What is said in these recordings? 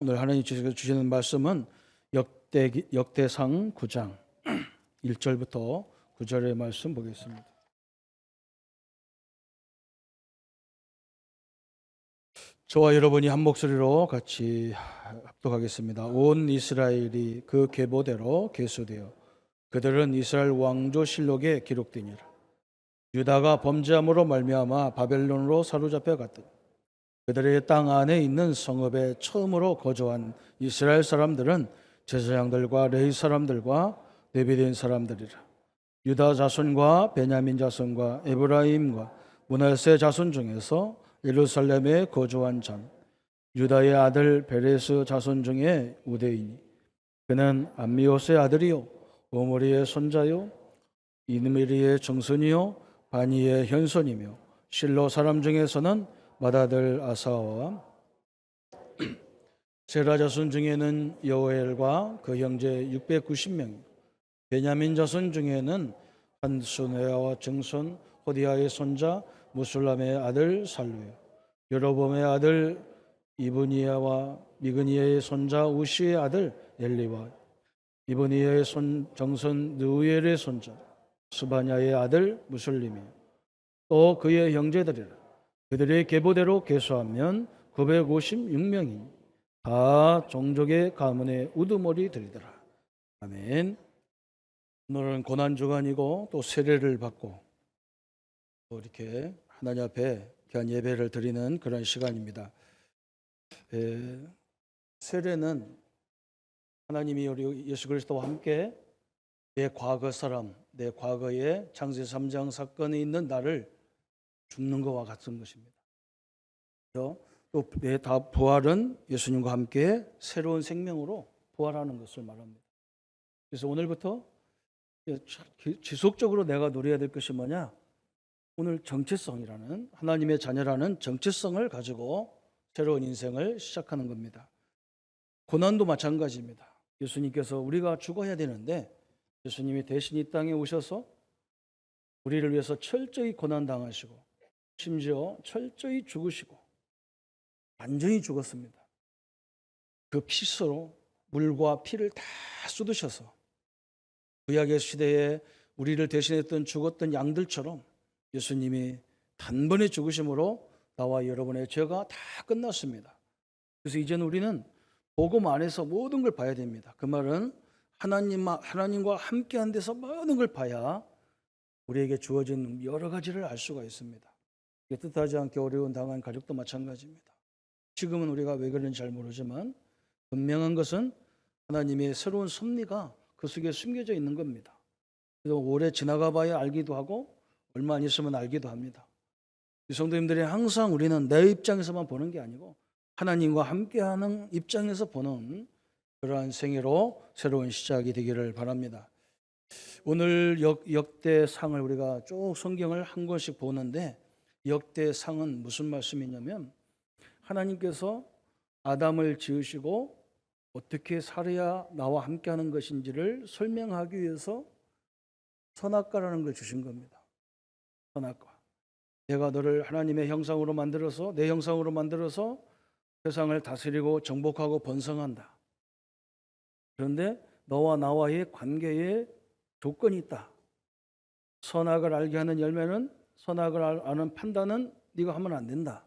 오늘 하나님 주시는 말씀은 역대상 9장 1절부터 9절의 말씀 보겠습니다. 저와 여러분이 한 목소리로 같이 합독하겠습니다. 온 이스라엘이 그 계보대로 계수되어 그들은 이스라엘 왕조 실록에 기록되니라. 유다가 범죄함으로 말미암아 바벨론으로 사로잡혀 갔더니 그들의 땅 안에 있는 성읍에 처음으로 거주한 이스라엘 사람들은 제사장들과 레위 사람들과 레위된 사람들이라. 유다 자손과 베냐민 자손과 에브라임과 므낫세 자손 중에서 예루살렘에 거주한 자는 유다의 아들 베레스 자손 중에 우대이니 그는 암미옷의 아들이요 오므리의 손자요 이느미리의 정손이요 바니의 현손이며 실로 사람 중에서는 맏아들 아사와 세라 자손 중에는 여호엘과 그 형제 690명, 베냐민 자손 중에는 한순회와 정손 호디아의 손자 무술람의 아들 살루요, 여로봄의 아들 이브니야와 미그니야의 손자 우시의 아들 엘리와 이브니야의 정손 느우엘의 손자 스바냐의 아들 무슬림이요, 또 그의 형제들이라. 그들의 계보대로 계수하면 956명이 다 종족의 가문의 우두머리 들이더라. 아멘. 오늘은 고난주간이고 또 세례를 받고 또 이렇게 하나님 앞에 귀한 예배를 드리는 그런 시간입니다. 세례는 하나님이 우리 예수 그리스도와 함께 내 과거 사람, 내 과거의 창세 3장 사건에 있는 나를 죽는 것과 같은 것입니다. 또 내 부활은 예수님과 함께 새로운 생명으로 부활하는 것을 말합니다. 그래서 오늘부터 지속적으로 내가 누려야 될 것이 뭐냐? 오늘 정체성이라는 하나님의 자녀라는 정체성을 가지고 새로운 인생을 시작하는 겁니다. 고난도 마찬가지입니다. 예수님께서 우리가 죽어야 되는데 예수님이 대신 이 땅에 오셔서 우리를 위해서 철저히 고난당하시고 심지어 철저히 죽으시고 완전히 죽었습니다. 그 피스로 물과 피를 다 쏟으셔서 구약의 시대에 우리를 대신했던 죽었던 양들처럼 예수님이 단번에 죽으심으로 나와 여러분의 죄가 다 끝났습니다. 그래서 이제는 우리는 복음 안에서 모든 걸 봐야 됩니다. 그 말은 하나님과 함께한 데서 모든 걸 봐야 우리에게 주어진 여러 가지를 알 수가 있습니다. 뜻하지 않게 어려운 당한 가족도 마찬가지입니다. 지금은 우리가 왜 그런지 잘 모르지만 분명한 것은 하나님의 새로운 섭리가 그 속에 숨겨져 있는 겁니다. 그래서 오래 지나가 봐야 알기도 하고 얼마 안 있으면 알기도 합니다. 이 성도님들이 항상 우리는 내 입장에서만 보는 게 아니고 하나님과 함께하는 입장에서 보는 그러한 생애로 새로운 시작이 되기를 바랍니다. 오늘 역대상을 우리가 쭉 성경을 한 권씩 보는데 역대상은 무슨 말씀이냐면 하나님께서 아담을 지으시고 어떻게 살아야 나와 함께하는 것인지를 설명하기 위해서 선악과라는 걸 주신 겁니다. 선악과. 내가 너를 하나님의 형상으로 만들어서 내 형상으로 만들어서 세상을 다스리고 정복하고 번성한다. 그런데 너와 나와의 관계에 조건이 있다. 선악을 알게 하는 열매는 선악을 아는 판단은 네가 하면 안 된다.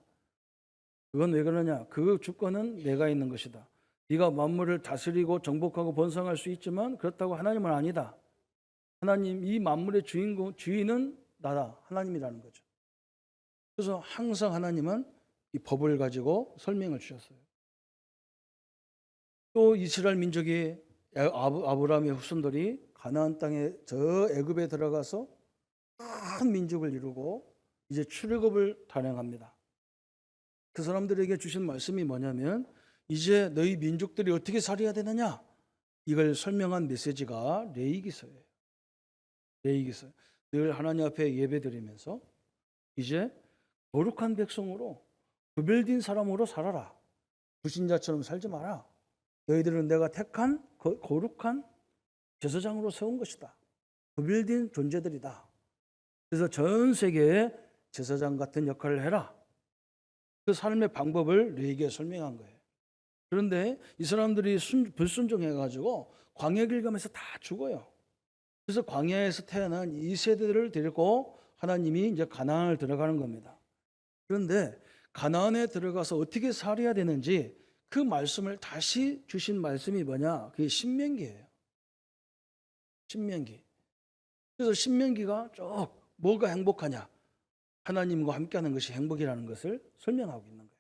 그건 왜 그러냐? 그 주권은 내가 있는 것이다. 네가 만물을 다스리고 정복하고 번성할 수 있지만 그렇다고 하나님은 아니다. 하나님 이 만물의 주인은 나다. 하나님이라는 거죠. 그래서 항상 하나님은 이 법을 가지고 설명을 주셨어요. 또 이스라엘 민족이 아브라함의 후손들이 가나안 땅에 저 애굽에 들어가서 큰 민족을 이루고 이제 출애굽을 단행합니다. 그 사람들에게 주신 말씀이 뭐냐면 이제 너희 민족들이 어떻게 살아야 되느냐 이걸 설명한 메시지가 레위기서예요. 레위기서. 늘 하나님 앞에 예배드리면서 이제 거룩한 백성으로 구별된 사람으로 살아라. 불신자처럼 살지 마라. 너희들은 내가 택한 거룩한 제사장으로 세운 것이다. 구별된 존재들이다. 그래서 전 세계에 제사장 같은 역할을 해라. 그 삶의 방법을 레위기에 설명한 거예요. 그런데 이 사람들이 불순종해가지고 광야 길 가면서 다 죽어요. 그래서 광야에서 태어난 이 세대들을 데리고 하나님이 이제 가나안을 들어가는 겁니다. 그런데 가나안에 들어가서 어떻게 살아야 되는지 그 말씀을 다시 주신 말씀이 뭐냐? 그게 신명기예요. 신명기. 그래서 신명기가 쭉 뭐가 행복하냐? 하나님과 함께하는 것이 행복이라는 것을 설명하고 있는 거예요.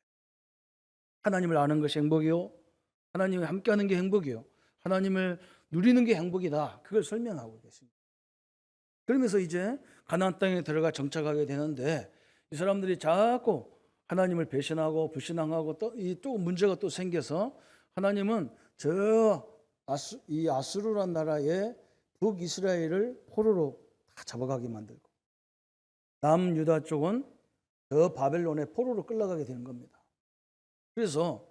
하나님을 아는 것이 행복이요. 하나님과 함께하는 게 행복이요. 하나님을 누리는 게 행복이다. 그걸 설명하고 계십니다. 그러면서 이제 가나안 땅에 들어가 정착하게 되는데 이 사람들이 자꾸 하나님을 배신하고 불신앙하고 또 문제가 또 생겨서 하나님은 이 아수르란 나라의 북이스라엘을 포로로 다 잡아가게 만들고 남유다 쪽은 저 바벨론의 포로로 끌려가게 되는 겁니다. 그래서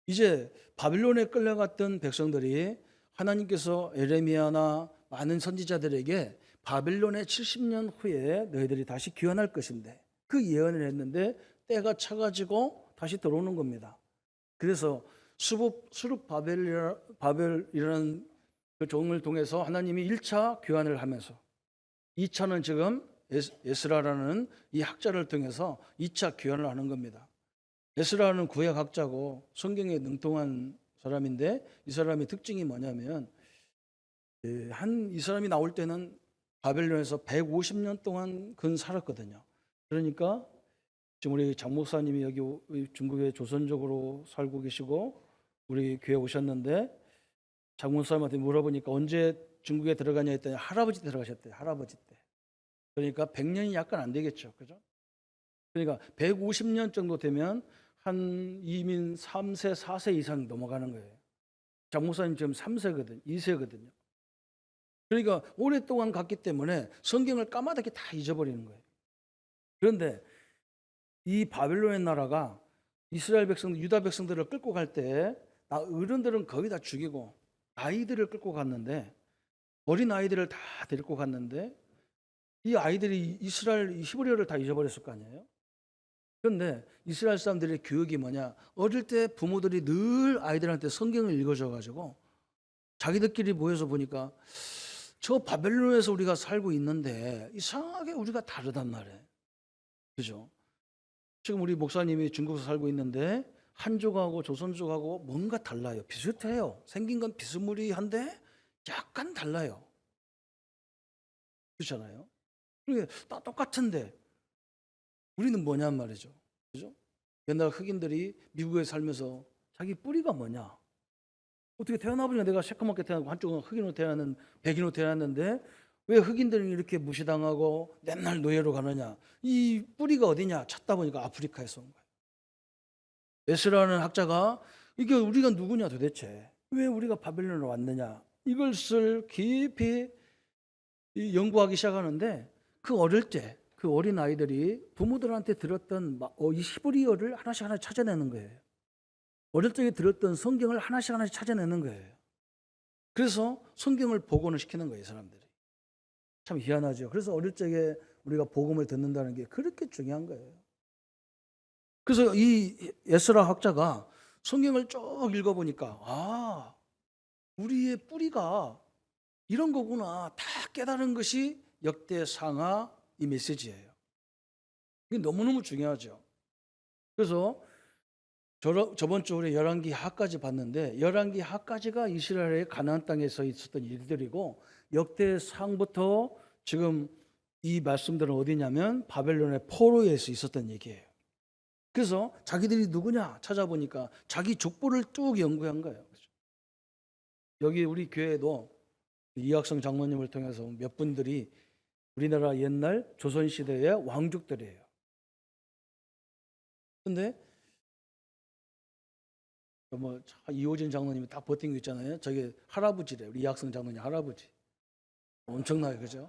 이제 바벨론에 끌려갔던 백성들이 하나님께서 에레미야나 많은 선지자들에게 바벨론의 70년 후에 너희들이 다시 귀환할 것인데 그 예언을 했는데 때가 차가지고 다시 들어오는 겁니다. 그래서 수룹바벨이라는 그 종을 통해서 하나님이 1차 귀환을 하면서 2차는 지금 에스라라는 이 학자를 통해서 2차 귀환을 하는 겁니다. 에스라는 구약학자고 성경에 능통한 사람인데 이 사람의 특징이 뭐냐면 이 사람이 나올 때는 바벨론에서 150년 동안 근 살았거든요. 그러니까 지금 우리 장 목사님이 여기 중국에 조선족으로 살고 계시고 우리 교회 오셨는데 장 목사님한테 물어보니까 언제 중국에 들어가냐 했더니 할아버지 때 들어가셨대요. 할아버지 때. 그러니까 100년이 약간 안 되겠죠. 그죠? 그러니까 150년 정도 되면 한 이민 3세, 4세 이상 넘어가는 거예요. 장 목사님 지금 3세거든요. 2세거든요. 그러니까 오랫동안 갔기 때문에 성경을 까마득히 다 잊어버리는 거예요. 그런데 이 바벨론의 나라가 이스라엘 백성들, 유다 백성들을 끌고 갈 때 어른들은 거의 다 죽이고 아이들을 끌고 갔는데 어린 아이들을 다 데리고 갔는데 이 아이들이 이스라엘 히브리어를 다 잊어버렸을 거 아니에요. 그런데 이스라엘 사람들의 교육이 뭐냐? 어릴 때 부모들이 늘 아이들한테 성경을 읽어줘가지고 자기들끼리 모여서 보니까 저 바벨론에서 우리가 살고 있는데 이상하게 우리가 다르단 말이에요. 그죠? 지금 우리 목사님이 중국에서 살고 있는데 한족하고 조선족하고 뭔가 달라요. 비슷해요. 생긴 건 비스무리한데 약간 달라요. 그렇잖아요. 그게 다 똑같은데 우리는 뭐냔 말이죠. 그죠? 옛날 흑인들이 미국에 살면서 자기 뿌리가 뭐냐? 어떻게 태어나보니까 내가 새까맣게 태어나고 한쪽은 흑인으로 태어났는 백인으로 태어났는데 왜 흑인들은 이렇게 무시당하고 맨날 노예로 가느냐? 이 뿌리가 어디냐? 찾다 보니까 아프리카에서 온 거예요. 에스라는 학자가 이게 우리가 누구냐 도대체? 왜 우리가 바벨론으로 왔느냐? 이것을 깊이 연구하기 시작하는데 그 어릴 때 그 어린 아이들이 부모들한테 들었던 이 히브리어를 하나씩 찾아내는 거예요. 어릴 적에 들었던 성경을 하나씩 찾아내는 거예요. 그래서 성경을 복원을 시키는 거예요, 사람들이. 참 희한하죠. 그래서 어릴 적에 우리가 복음을 듣는다는 게 그렇게 중요한 거예요. 그래서 이 에스라 학자가 성경을 쭉 읽어보니까 우리의 뿌리가 이런 거구나 다 깨달은 것이 역대상하 이 메시지예요. 이게 너무너무 중요하죠. 그래서 저번 주 우리 열왕기 하까지 봤는데 열왕기 하까지가 이스라엘의 가나안 땅에서 있었던 일들이고 역대상부터 지금 이 말씀들은 어디냐면 바벨론의 포로에서 있었던 얘기예요. 그래서 자기들이 누구냐 찾아보니까 자기 족보를 쭉 연구한 거예요. 여기 우리 교회도 이학성 장로님을 통해서 몇 분들이 우리나라 옛날 조선시대의 왕족들이에요. 근데 이호진 장로님이 딱 버틴 거 있잖아요. 저게 할아버지래요. 우리 이학성 장로님 할아버지. 엄청나게 그죠?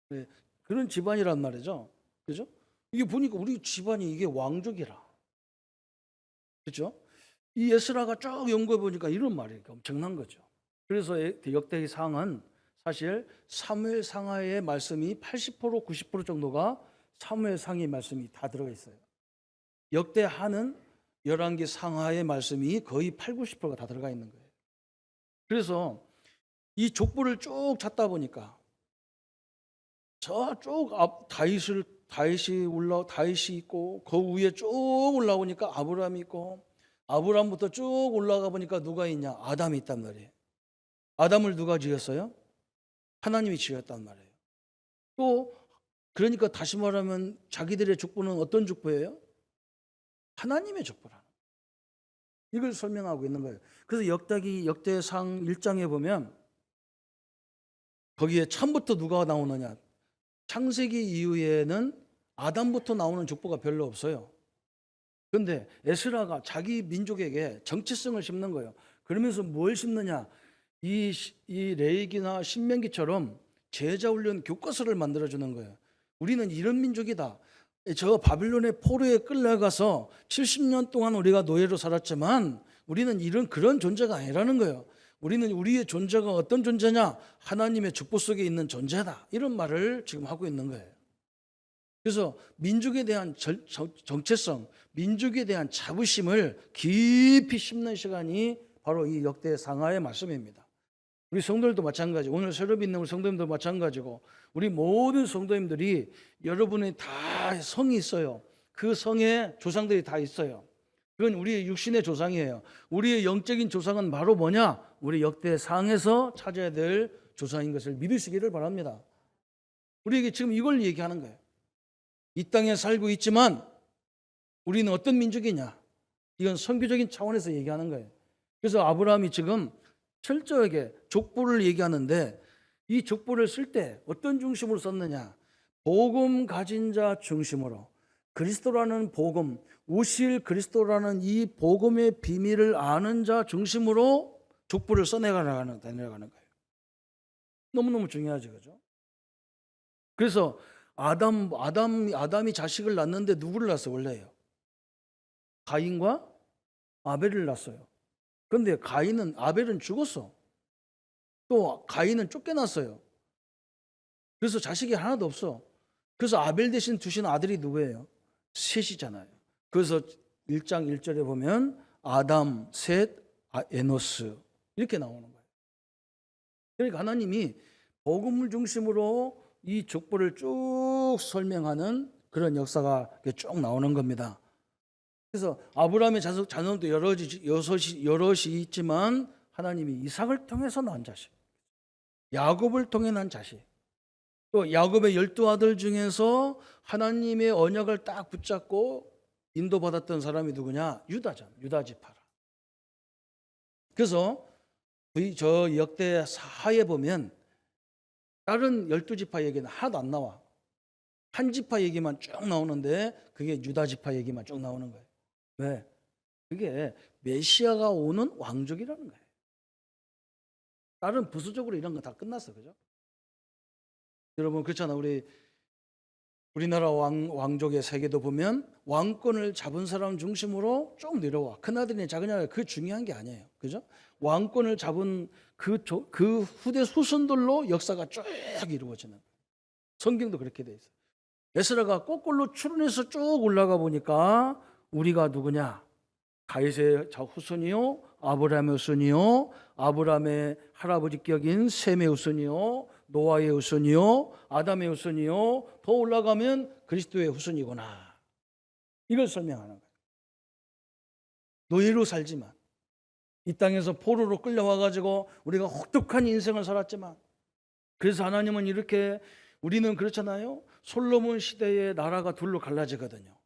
네, 그런 집안이란 말이죠. 그죠? 이게 보니까 우리 집안이 이게 왕족이라. 그죠? 이 에스라가 쭉 연구해 보니까 이런 말이에요. 엄청난 거죠. 그래서 역대상은 사실 사무엘상하의 말씀이 80% 90% 정도가 사무엘상의 말씀이 다 들어가 있어요. 역대하는 열왕기 상하의 말씀이 거의 80~90%가 다 들어가 있는 거예요. 그래서 이 족보를 쭉 찾다 보니까 저쪽 앞 다윗이 있고 그 위에 쭉 올라오니까 아브라함이 있고 아브라함부터 쭉 올라가 보니까 누가 있냐? 아담이 있단 말이에요. 아담을 누가 지었어요? 하나님이 지었단 말이에요. 또 그러니까 다시 말하면 자기들의 족보는 어떤 족보예요? 하나님의 족보라는 이걸 설명하고 있는 거예요. 그래서 역대상 1장에 보면 거기에 처음부터 누가 나오느냐? 창세기 이후에는 아담부터 나오는 족보가 별로 없어요. 그런데 에스라가 자기 민족에게 정체성을 심는 거예요. 그러면서 뭘 심느냐? 이 레위기나 신명기처럼 제자훈련 교과서를 만들어주는 거예요. 우리는 이런 민족이다. 저 바빌론의 포로에 끌려가서 70년 동안 우리가 노예로 살았지만 우리는 그런 존재가 아니라는 거예요. 우리는 우리의 존재가 어떤 존재냐? 하나님의 족보 속에 있는 존재다. 이런 말을 지금 하고 있는 거예요. 그래서 민족에 대한 정체성, 민족에 대한 자부심을 깊이 심는 시간이 바로 이 역대 상하의 말씀입니다. 우리 성도들도 마찬가지, 오늘 새로 믿는 우리 성도님도 마찬가지고 우리 모든 성도님들이 여러분의 다 성이 있어요. 그 성에 조상들이 다 있어요. 그건 우리의 육신의 조상이에요. 우리의 영적인 조상은 바로 뭐냐? 우리 역대상에서 찾아야 될 조상인 것을 믿으시기를 바랍니다. 우리에게 지금 이걸 얘기하는 거예요. 이 땅에 살고 있지만 우리는 어떤 민족이냐? 이건 선교적인 차원에서 얘기하는 거예요. 그래서 아브라함이 지금 철저하게 족보를 얘기하는데 이 족보를 쓸 때 어떤 중심으로 썼느냐? 복음 가진 자 중심으로 그리스도라는 복음, 오실 그리스도라는 이 복음의 비밀을 아는 자 중심으로 족보를 써내가는 거예요. 너무너무 중요하죠, 그죠? 그래서 아담이 자식을 낳는데 누구를 낳았어요, 원래요? 가인과 아벨을 낳았어요. 그런데 아벨은 죽었어. 또 가인은 쫓겨났어요. 그래서 자식이 하나도 없어. 그래서 아벨 대신 두신 아들이 누구예요? 셋이잖아요. 그래서 1장 1절에 보면 아담, 셋, 에노스 이렇게 나오는 거예요. 그러니까 하나님이 복음을 중심으로 이 족보를 쭉 설명하는 그런 역사가 쭉 나오는 겁니다. 그래서 아브라함의 자손도 여럿이 있지만 하나님이 이삭을 통해서 낳은 자식, 야곱을 통해 낳은 자식, 또 야곱의 12아들 중에서 하나님의 언약을 딱 붙잡고 인도받았던 사람이 누구냐? 유다 지파라. 그래서 저 역대 사하에 보면 다른 12지파 얘기는 하나도 안 나와. 한 지파 얘기만 쭉 나오는데 그게 유다 지파 얘기만 쭉 나오는 거예요. 왜? 그게 메시아가 오는 왕족이라는 거예요. 다른 부수적으로 이런 거 다 끝났어, 그죠? 여러분 그렇잖아. 우리나라 왕족의 세계도 보면 왕권을 잡은 사람 중심으로 쭉 내려와. 큰아들이냐 작은아들이냐 그 중요한 게 아니에요, 그죠? 왕권을 잡은 그 후대 후손들로 역사가 쭉 이루어지는 거예요. 성경도 그렇게 돼 있어요. 에스라가 거꾸로 추론해서 쭉 올라가 보니까 우리가 누구냐? 다윗의 후손이요, 아브라함의 후손이요, 아브라함의 할아버지 격인 셈의 후손이요, 노아의 후손이요, 아담의 후손이요, 더 올라가면 그리스도의 후손이구나. 이걸 설명하는 거예요. 노예로 살지만 이 땅에서 포로로 끌려와가지고 우리가 혹독한 인생을 살았지만 그래서 하나님은 이렇게 우리는 그렇잖아요. 솔로몬 시대에 나라가 둘로 갈라지거든요.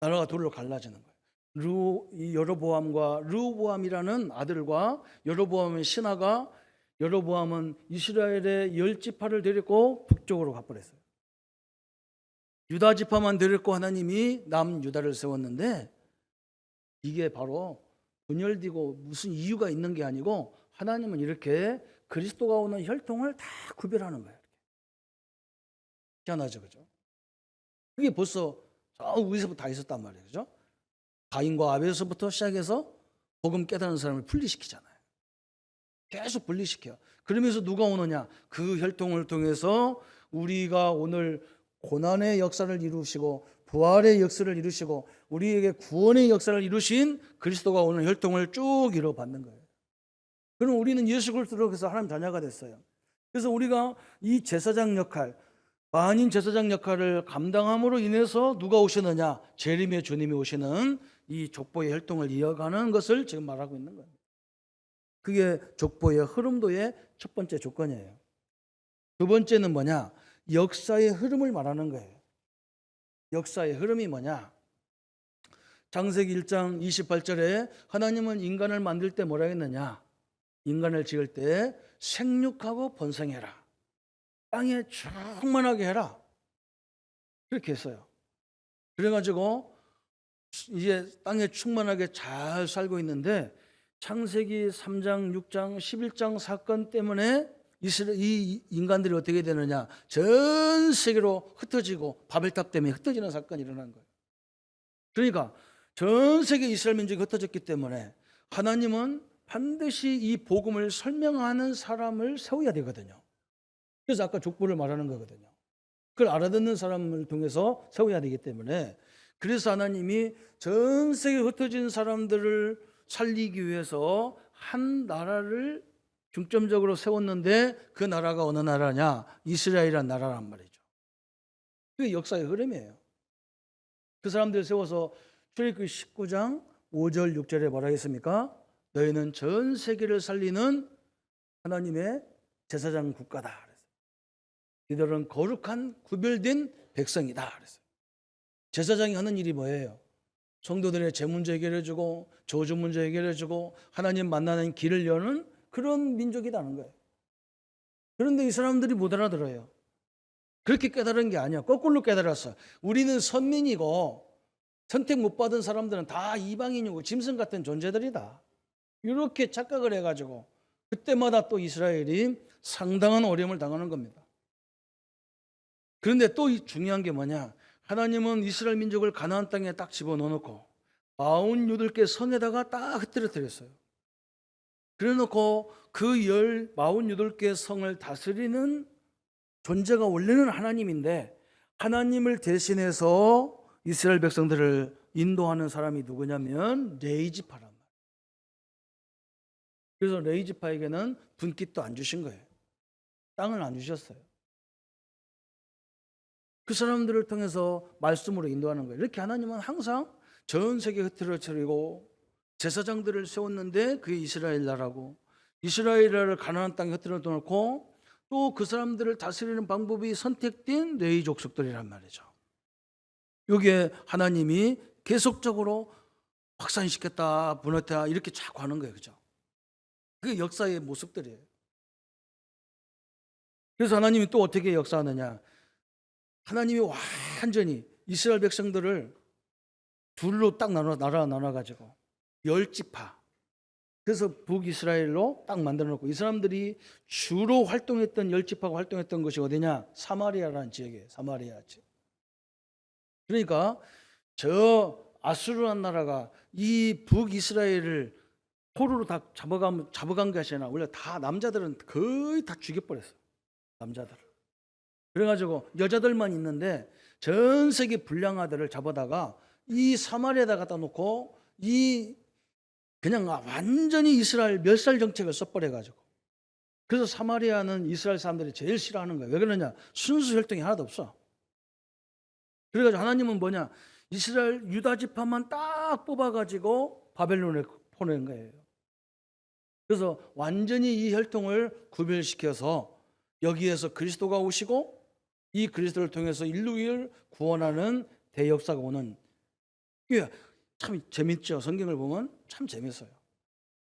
나라가 둘로 갈라지는 거예요. 여로보암과 르호보암이라는 아들과 여로보암의 신하가 여로보암은 이스라엘의 10지파를 데리고 북쪽으로 가버렸어요. 유다 지파만 데리고 하나님이 남유다를 세웠는데 이게 바로 분열되고 무슨 이유가 있는 게 아니고 하나님은 이렇게 그리스도가 오는 혈통을 다 구별하는 거예요. 희한하죠, 그죠? 그게 벌써 저 위에서부터 다 있었단 말이에요, 그죠? 가인과 아벨에서부터 시작해서 복음 깨달은 사람을 분리시키잖아요. 계속 분리시켜요. 그러면서 누가 오느냐? 그 혈통을 통해서 우리가 오늘 고난의 역사를 이루시고 부활의 역사를 이루시고 우리에게 구원의 역사를 이루신 그리스도가 오늘 혈통을 쭉 이뤄받는 거예요. 그럼 우리는 예수 그리스도로 해서 하나님 자녀가 됐어요. 그래서 우리가 이 제사장 역할, 만인 제사장 역할을 감당함으로 인해서 누가 오시느냐? 재림의 주님이 오시는 이 족보의 혈통을 이어가는 것을 지금 말하고 있는 거예요. 그게 족보의 흐름도의 첫 번째 조건이에요. 두 번째는 뭐냐? 역사의 흐름을 말하는 거예요. 역사의 흐름이 뭐냐? 창세기 1장 28절에 하나님은 인간을 만들 때 뭐라 했느냐? 인간을 지을 때 생육하고 번성해라. 땅에 충만하게 해라. 그렇게 했어요. 그래가지고 이제 땅에 충만하게 잘 살고 있는데 창세기 3장, 6장, 11장 사건 때문에 이 인간들이 어떻게 되느냐? 전 세계로 흩어지고 바벨탑 때문에 흩어지는 사건이 일어난 거예요. 그러니까 전 세계 이스라엘 민족이 흩어졌기 때문에 하나님은 반드시 이 복음을 설명하는 사람을 세워야 되거든요. 그래서 아까 족보를 말하는 거거든요. 그걸 알아듣는 사람을 통해서 세워야 되기 때문에 그래서 하나님이 전 세계 흩어진 사람들을 살리기 위해서 한 나라를 중점적으로 세웠는데 그 나라가 어느 나라냐? 이스라엘이라는 나라란 말이죠. 그게 역사의 흐름이에요. 그 사람들 세워서 출애굽기 19장 5절 6절에 뭐라 했습니까? 너희는 전 세계를 살리는 하나님의 제사장 국가다. 이들은 거룩한 구별된 백성이다. 그랬어요. 제사장이 하는 일이 뭐예요? 성도들의 죄 문제 해결해주고 저주 문제 해결해주고 하나님 만나는 길을 여는 그런 민족이라는 거예요. 그런데 이 사람들이 못 알아들어요. 그렇게 깨달은 게 아니야. 거꾸로 깨달았어. 우리는 선민이고 선택 못 받은 사람들은 다 이방인이고 짐승 같은 존재들이다. 이렇게 착각을 해가지고 그때마다 또 이스라엘이 상당한 어려움을 당하는 겁니다. 그런데 또 중요한 게 뭐냐? 하나님은 이스라엘 민족을 가나안 땅에 딱 집어넣어놓고 48개 성에다가 딱 흩뜨려뜨렸어요. 그래놓고 그 48개 성을 다스리는 존재가 원래는 하나님인데 하나님을 대신해서 이스라엘 백성들을 인도하는 사람이 누구냐면 레이지파란 말이에요. 그래서 레이지파에게는 분깃도 안 주신 거예요. 땅을 안 주셨어요. 그 사람들을 통해서 말씀으로 인도하는 거예요. 이렇게 하나님은 항상 전 세계 흩어뜨리고 제사장들을 세웠는데 그게 이스라엘 나라고 이스라엘 나라를 가나안 땅에 흩어뜨려 놓고 또 그 사람들을 다스리는 방법이 선택된 레위 족속들이란 말이죠. 여기에 하나님이 계속적으로 확산시켰다, 무너뜨렸다 이렇게 자꾸 하는 거예요. 그죠? 그게 역사의 모습들이에요. 그래서 하나님이 또 어떻게 역사하느냐? 하나님이 완전히 이스라엘 백성들을 둘로 딱 나눠가지고 10지파 그래서 북이스라엘로 딱 만들어 놓고 이 사람들이 주로 활동했던 10지파가 활동했던 것이 어디냐? 사마리아라는 지역이에요. 사마리아 지역. 그러니까 저 아수르란 나라가 이 북이스라엘을 포로로 다 잡아간 것이 아니라 원래 다 남자들은 거의 다 죽여버렸어요. 남자들을. 그래가지고 여자들만 있는데 전 세계 불량아들을 잡아다가 이 사마리아에다 갖다 놓고 이 그냥 완전히 이스라엘 멸살 정책을 써버려가지고 그래서 사마리아는 이스라엘 사람들이 제일 싫어하는 거예요. 왜 그러냐? 순수 혈통이 하나도 없어. 그래가지고 하나님은 뭐냐? 이스라엘 유다 지파만 딱 뽑아가지고 바벨론에 보낸 거예요. 그래서 완전히 이 혈통을 구별시켜서 여기에서 그리스도가 오시고 이 그리스도를 통해서 인류를 구원하는 대역사가 오는 이게 참 재밌죠. 성경을 보면 참 재밌어요.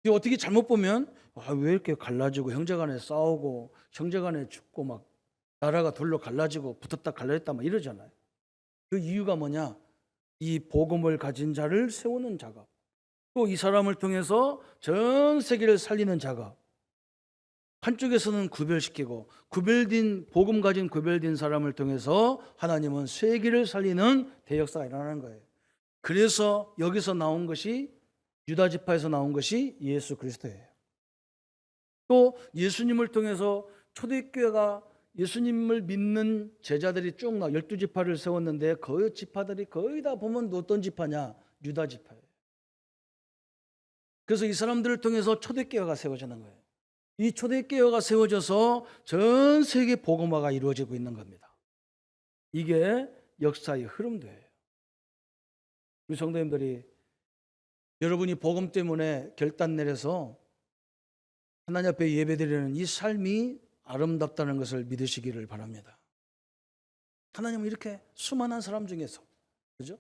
이게 어떻게 잘못 보면 왜 이렇게 갈라지고 형제간에 싸우고 형제간에 죽고 막 나라가 둘로 갈라지고 붙었다 갈라졌다 막 이러잖아요. 그 이유가 뭐냐? 이 복음을 가진 자를 세우는 작업, 또 이 사람을 통해서 전 세계를 살리는 작업. 한쪽에서는 구별시키고 구별된 복음 가진 구별된 사람을 통해서 하나님은 세계를 살리는 대역사가 일어나는 거예요. 그래서 여기서 나온 것이 유다 지파에서 나온 것이 예수 그리스도예요. 또 예수님을 통해서 초대교회가 예수님을 믿는 제자들이 쭉 나 12지파를 세웠는데 그 지파들이 거의 다 보면 어떤 지파냐? 유다 지파예요. 그래서 이 사람들을 통해서 초대교회가 세워지는 거예요. 이 초대교회가 세워져서 전 세계 복음화가 이루어지고 있는 겁니다. 이게 역사의 흐름도예요. 우리 성도님들이 여러분이 복음 때문에 결단 내려서 하나님 앞에 예배드리는 이 삶이 아름답다는 것을 믿으시기를 바랍니다. 하나님은 이렇게 수많은 사람 중에서, 그죠?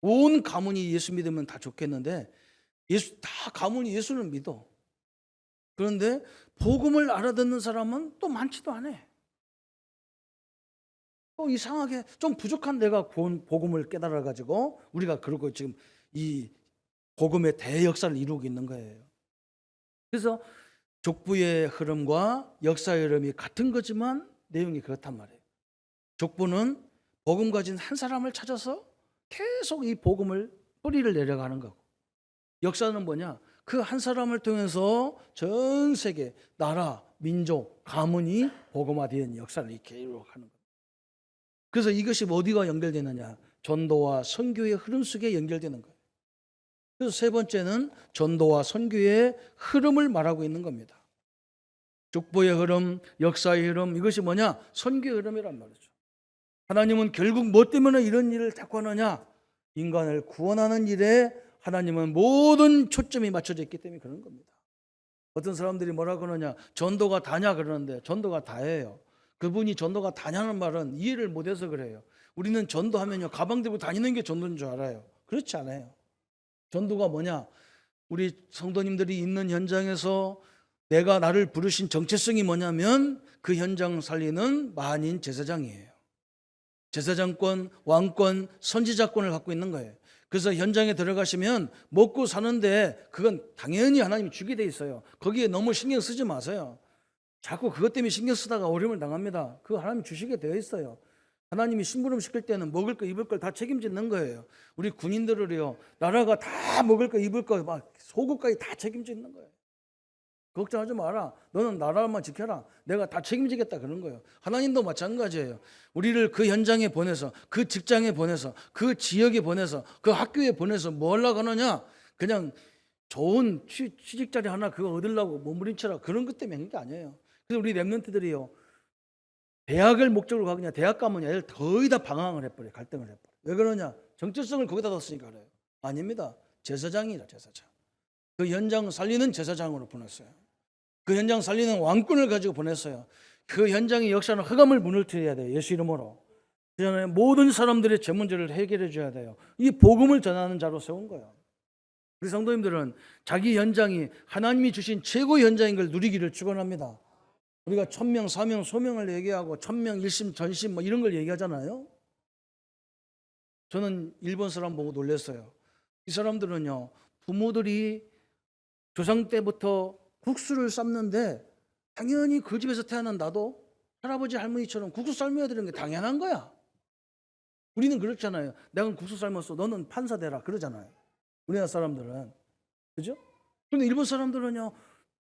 온 가문이 예수 믿으면 다 좋겠는데 다 가문이 예수를 믿어. 그런데 복음을 알아듣는 사람은 또 많지도 않아. 또 이상하게 좀 부족한 내가 복음을 깨달아가지고 우리가 그러고 지금 이 복음의 대역사를 이루고 있는 거예요. 그래서 족부의 흐름과 역사의 흐름이 같은 거지만 내용이 그렇단 말이에요. 족부는 복음 가진 한 사람을 찾아서 계속 이 복음을 뿌리를 내려가는 거고, 역사는 뭐냐? 그 한 사람을 통해서 전 세계 나라, 민족, 가문이 복음화된 역사를 이렇게 이루어가는 거예요. 그래서 이것이 어디가 연결되느냐? 전도와 선교의 흐름 속에 연결되는 거예요. 그래서 세 번째는 전도와 선교의 흐름을 말하고 있는 겁니다. 족보의 흐름, 역사의 흐름, 이것이 뭐냐? 선교의 흐름이란 말이죠. 하나님은 결국 뭐 때문에 이런 일을 자꾸 하느냐? 인간을 구원하는 일에 하나님은 모든 초점이 맞춰져 있기 때문에 그런 겁니다. 어떤 사람들이 뭐라 그러냐? 전도가 다냐 그러는데 전도가 다예요. 그분이 전도가 다냐는 말은 이해를 못해서 그래요. 우리는 전도하면요, 가방 들고 다니는 게 전도인 줄 알아요. 그렇지 않아요. 전도가 뭐냐? 우리 성도님들이 있는 현장에서 내가 나를 부르신 정체성이 뭐냐면 그 현장 살리는 만인 제사장이에요. 제사장권, 왕권, 선지자권을 갖고 있는 거예요. 그래서 현장에 들어가시면 먹고 사는데 그건 당연히 하나님이 주게 돼 있어요. 거기에 너무 신경 쓰지 마세요. 자꾸 그것 때문에 신경 쓰다가 어려움을 당합니다. 그거 하나님이 주시게 되어 있어요. 하나님이 심부름 시킬 때는 먹을 거 입을 걸 다 책임지는 거예요. 우리 군인들을요, 나라가 다 먹을 거 입을 거 막 속옷까지 다 책임지는 거예요. 걱정하지 마라. 너는 나라만 지켜라. 내가 다 책임지겠다 그런 거예요. 하나님도 마찬가지예요. 우리를 그 현장에 보내서, 그 직장에 보내서, 그 지역에 보내서, 그 학교에 보내서 뭐 하려고 하느냐? 그냥 좋은 취직 자리 하나 그거 얻으려고 몸부림쳐라 그런 것 때문에 하는 게 아니에요. 그래서 우리 랩런트들이요, 대학을 목적으로 가느냐, 대학 가면 애들 거의 다 방황을 해버려요. 갈등을 해버려요. 왜 그러냐? 정체성을 거기다 뒀으니까 그래요. 아닙니다. 제사장이라, 제사장. 그 현장 살리는 제사장으로 보냈어요. 그 현장 살리는 왕권을 가지고 보냈어요. 그 현장의 역사는 흑암을 무너뜨려야 돼요. 예수 이름으로. 그전에 모든 사람들의 죄 문제를 해결해 줘야 돼요. 이 복음을 전하는 자로 세운 거예요. 우리 성도님들은 자기 현장이 하나님이 주신 최고 현장인 걸 누리기를 축원합니다. 우리가 1000명, 사명, 소명을 얘기하고 1000명, 일심, 전심 뭐 이런 걸 얘기하잖아요. 저는 일본 사람 보고 놀랐어요. 이 사람들은요, 부모들이 조상 때부터 국수를 삶는데 당연히 그 집에서 태어난 나도 할아버지 할머니처럼 국수 삶아야 되는 게 당연한 거야. 우리는 그렇잖아요. 내가 국수 삶았어. 너는 판사 되라. 그러잖아요. 우리나라 사람들은. 그죠? 그런데 일본 사람들은요,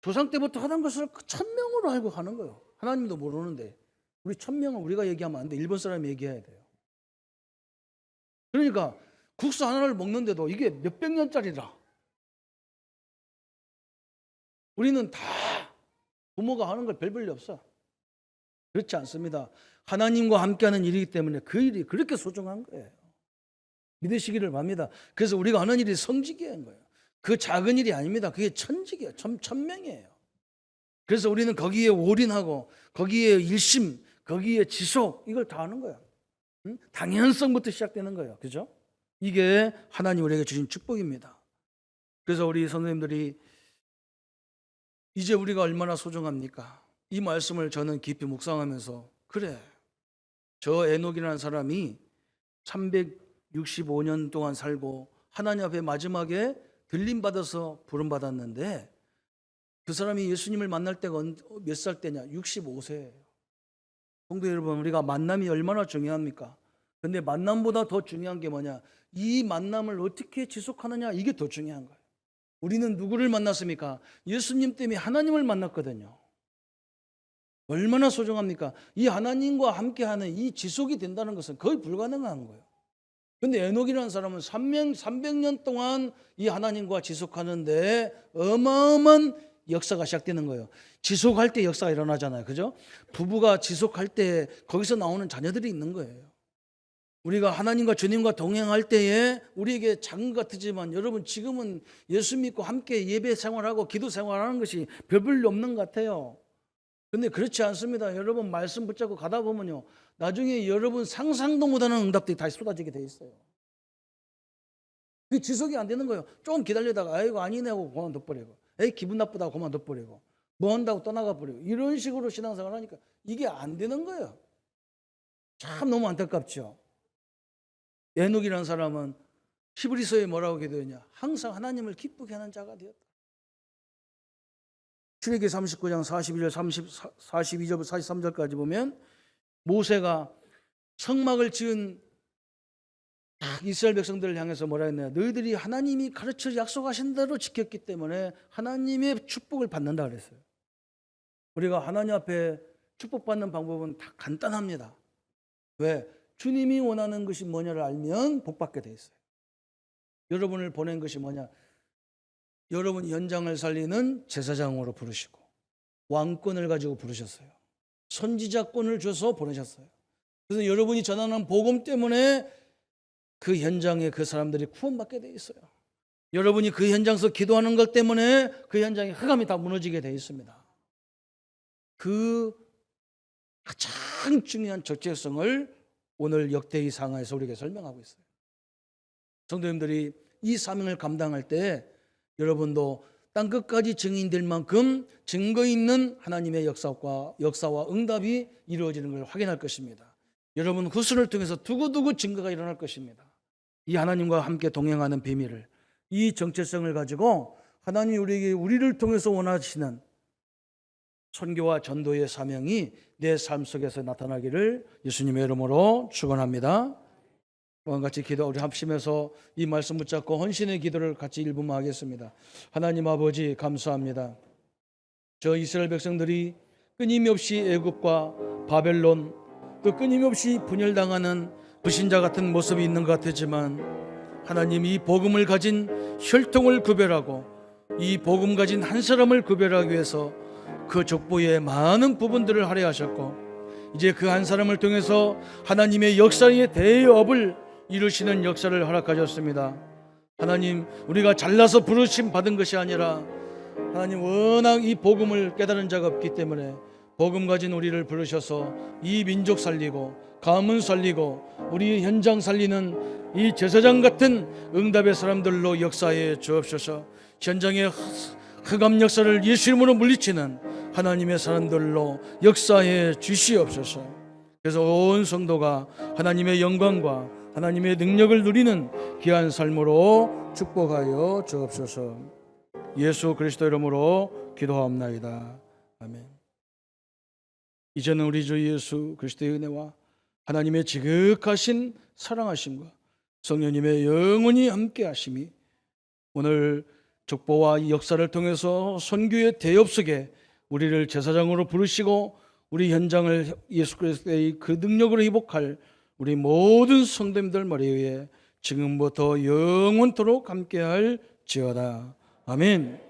조상 때부터 하던 것을 1000명으로 알고 하는 거예요. 하나님도 모르는데. 우리 1000명은 우리가 얘기하면 안 돼. 일본 사람이 얘기해야 돼요. 그러니까 국수 하나를 먹는데도 이게 몇백 년짜리라. 우리는 다 부모가 하는 걸 별 볼일 없어. 그렇지 않습니다. 하나님과 함께하는 일이기 때문에 그 일이 그렇게 소중한 거예요. 믿으시기를 바랍니다. 그래서 우리가 하는 일이 성직인 거예요. 그 작은 일이 아닙니다. 그게 천직이에요. 천명이에요. 그래서 우리는 거기에 올인하고 거기에 일심, 거기에 지속 이걸 다 하는 거예요. 당연성부터 시작되는 거예요. 그죠? 이게 하나님 우리에게 주신 축복입니다. 그래서 우리 선생님들이 이제 우리가 얼마나 소중합니까? 이 말씀을 저는 깊이 묵상하면서 그래, 저 에녹이라는 사람이 365년 동안 살고 하나님 앞에 마지막에 들림받아서 부름받았는데 그 사람이 예수님을 만날 때가 몇 살 때냐? 65세예요. 성도 여러분, 우리가 만남이 얼마나 중요합니까? 근데 만남보다 더 중요한 게 뭐냐? 이 만남을 어떻게 지속하느냐, 이게 더 중요한 거예요. 우리는 누구를 만났습니까? 예수님 때문에 하나님을 만났거든요. 얼마나 소중합니까? 이 하나님과 함께하는 이 지속이 된다는 것은 거의 불가능한 거예요. 근데 에녹이라는 사람은 300년 동안 이 하나님과 지속하는데 어마어마한 역사가 시작되는 거예요. 지속할 때 역사가 일어나잖아요. 그죠? 부부가 지속할 때 거기서 나오는 자녀들이 있는 거예요. 우리가 하나님과 주님과 동행할 때에 우리에게 작은 것 같지만 여러분 지금은 예수 믿고 함께 예배 생활하고 기도 생활하는 것이 별 볼일 없는 것 같아요. 근데 그렇지 않습니다. 여러분 말씀 붙잡고 가다 보면요, 나중에 여러분 상상도 못하는 응답들이 다시 쏟아지게 돼 있어요. 그게 지속이 안 되는 거예요. 조금 기다리다가 아이고 아니네 하고 그만둬버리고, 에이 기분 나쁘다고 그만둬버리고, 뭐 한다고 떠나가 버리고, 이런 식으로 신앙생활 하니까 이게 안 되는 거예요. 참 너무 안타깝죠. 에녹이라는 사람은 히브리서에 뭐라고 기도했냐? 항상 하나님을 기쁘게 하는 자가 되었다. 출애기 39장 41절 42절 43절까지 보면 모세가 성막을 지은 이스라엘 백성들을 향해서 뭐라 했냐? 너희들이 하나님이 가르쳐 약속하신 대로 지켰기 때문에 하나님의 축복을 받는다 그랬어요. 우리가 하나님 앞에 축복받는 방법은 다 간단합니다. 왜? 주님이 원하는 것이 뭐냐를 알면 복받게 돼 있어요. 여러분을 보낸 것이 뭐냐? 여러분이 현장을 살리는 제사장으로 부르시고 왕권을 가지고 부르셨어요. 선지자권을 줘서 보내셨어요. 그래서 여러분이 전하는 복음 때문에 그 현장에 그 사람들이 구원받게 돼 있어요. 여러분이 그 현장에서 기도하는 것 때문에 그 현장에 흑암이 다 무너지게 돼 있습니다. 그 가장 중요한 적재성을 오늘 역대기 상하에서 우리에게 설명하고 있어요. 성도님들이 이 사명을 감당할 때 여러분도 땅끝까지 증인될 만큼 증거 있는 하나님의 역사와 응답이 이루어지는 걸 확인할 것입니다. 여러분 후순을 통해서 두고두고 증거가 일어날 것입니다. 이 하나님과 함께 동행하는 비밀을, 이 정체성을 가지고 하나님이 우리를 통해서 원하시는 선교와 전도의 사명이 내 삶 속에서 나타나기를 예수님의 이름으로 축원합니다. 같이 기도, 우리 합심해서 이 말씀 붙잡고 헌신의 기도를 같이 1분만 하겠습니다. 하나님 아버지 감사합니다. 저 이스라엘 백성들이 끊임없이 애굽과 바벨론, 또 끊임없이 분열당하는 불신자 같은 모습이 있는 것 같았지만 하나님 이 복음을 가진 혈통을 구별하고 이 복음 가진 한 사람을 구별하기 위해서 그 족보의 많은 부분들을 할애하셨고 이제 그 한 사람을 통해서 하나님의 역사의 대업을 이루시는 역사를 허락하셨습니다. 하나님, 우리가 잘나서 부르심 받은 것이 아니라 하나님 워낙 이 복음을 깨달은 자가 없기 때문에 복음 가진 우리를 부르셔서 이 민족 살리고 가문 살리고 우리 현장 살리는 이 제사장 같은 응답의 사람들로 역사해 주옵소서. 현장의 흑암 역사를 예수 이름으로 물리치는 하나님의 사람들로 역사해 주시옵소서. 그래서 온 성도가 하나님의 영광과 하나님의 능력을 누리는 귀한 삶으로 축복하여 주옵소서. 예수 그리스도 이름으로 기도하옵나이다. 아멘. 이제는 우리 주 예수 그리스도의 은혜와 하나님의 지극하신 사랑하심과 성령님의 영원히 함께 하심이 오늘 족보와 이 역사를 통해서 선교의 대업 속에 우리를 제사장으로 부르시고 우리 현장을 예수 그리스도의 그 능력으로 회복할 우리 모든 성도님들 머리 위에 지금부터 영원토록 함께할 지어다. 아멘.